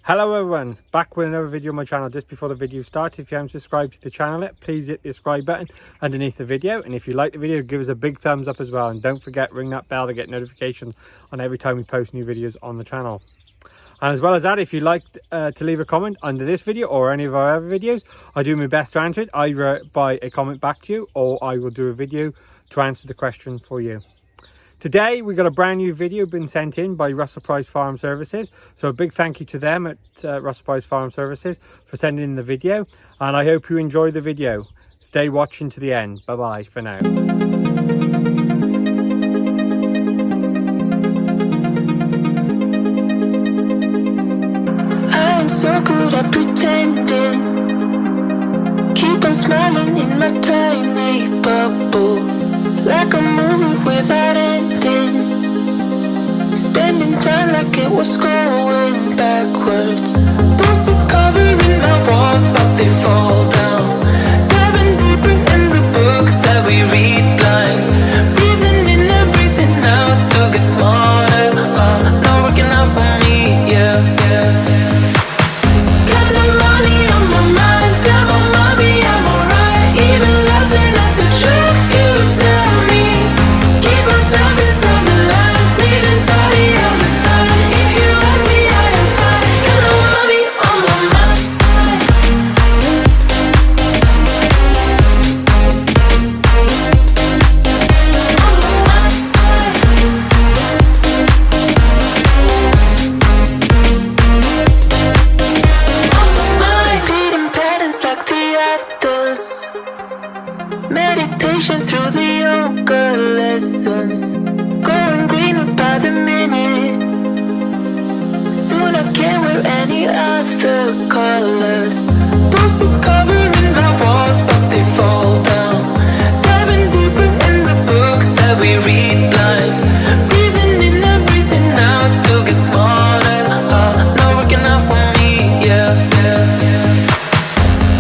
Hello everyone, back with another video on my channel. Just before the video starts, if you haven't subscribed to the channel yet, please hit the subscribe button underneath the video, and if you like the video, give us a big thumbs up as well, and don't forget, ring that bell to get notifications on every time we post new videos on the channel. And as well as that, if you'd like to leave a comment under this video or any of our other videos, I do my best to answer it, either by a comment back to you, or I will do a video to answer the question for you. Today we got a brand new video been sent in by Russell Price Farm Services, so a big thank you to them at Russell Price Farm Services for sending in the video, and I hope you enjoy the video. Stay watching to the end. Bye bye for now. I'm so good at pretending, keep on smiling in my tiny bubble, like a movie without ending, spending time like it was going backwards. Bruises covering my walls, but they fall down. Diving deeper in the books that we read blind. Breathing in and breathing out to get smarter. Not working out for me, yeah. Got no money on my mind, tell my mommy I'm alright. Even laughing at the jokes you tell me. Keep myself inside the lines, neat and tidy all the time. If you ask me, I am fine. Got no money on my mind. Repeating patterns like the others. Meditation through the yoga lessons. Going greener by the minute. Soon I can't wear any other colors. Bruises covering my walls, but they fall down. Diving deeper in the books that we read blind. Breathing in and breathing out to get smarter. Not working out for me, yeah.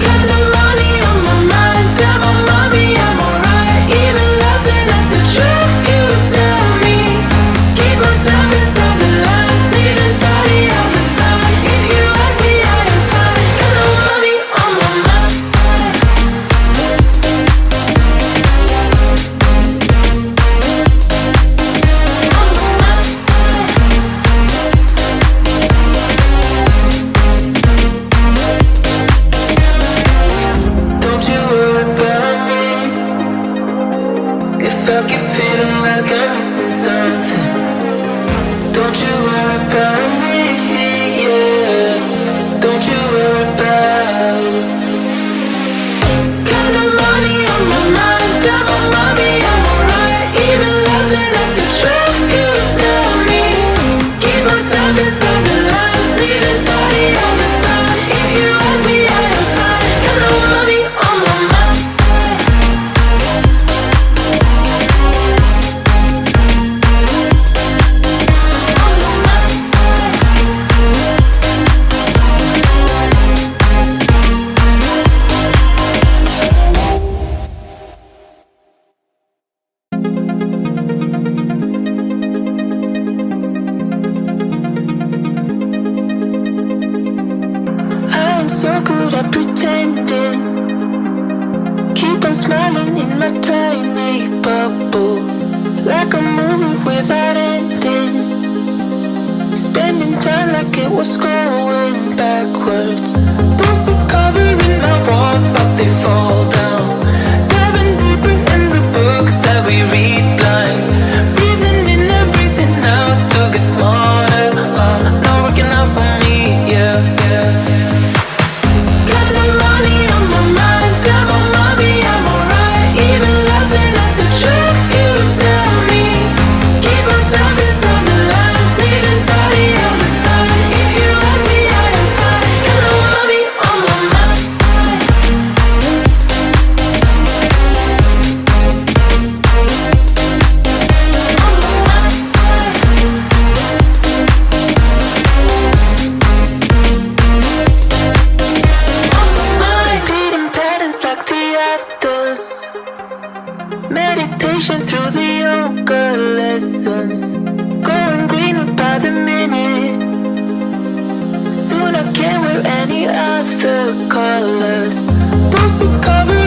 Got no money on my mind, tell my mommy I'm alright. Even laughing at the jokes you tell me. Keep myself inside the lines, neat and tidy all the time. If you ask me, I am fine. Got no money on my mind. Don't you worry about me. If I keep feeling like I'm missing something, don't you worry about me, yeah. Don't you worry about. Got no money on my mind, tell my mommy I'm alright. Even laughing at the jokes you tell me. Keep myself inside the lines, neat and tidy all the time. If you ask me, I am fine. Got no money on my mind. I'm so good at pretending, keep on smiling in my tiny bubble, like a movie without ending, spending time like it was going backwards. Bruises covering my walls, but they fall down. Diving deeper in the books that we read blind. Breathing in and breathing out to get smarter. Not working out for me, yeah. Got no money on my mind, tell my mommy I'm alright. Even laughing at the jokes you tell me. Keep myself inside the lines, neat and tidy all the time. If you ask me, I am fine. Got no money any other colors. Roses cover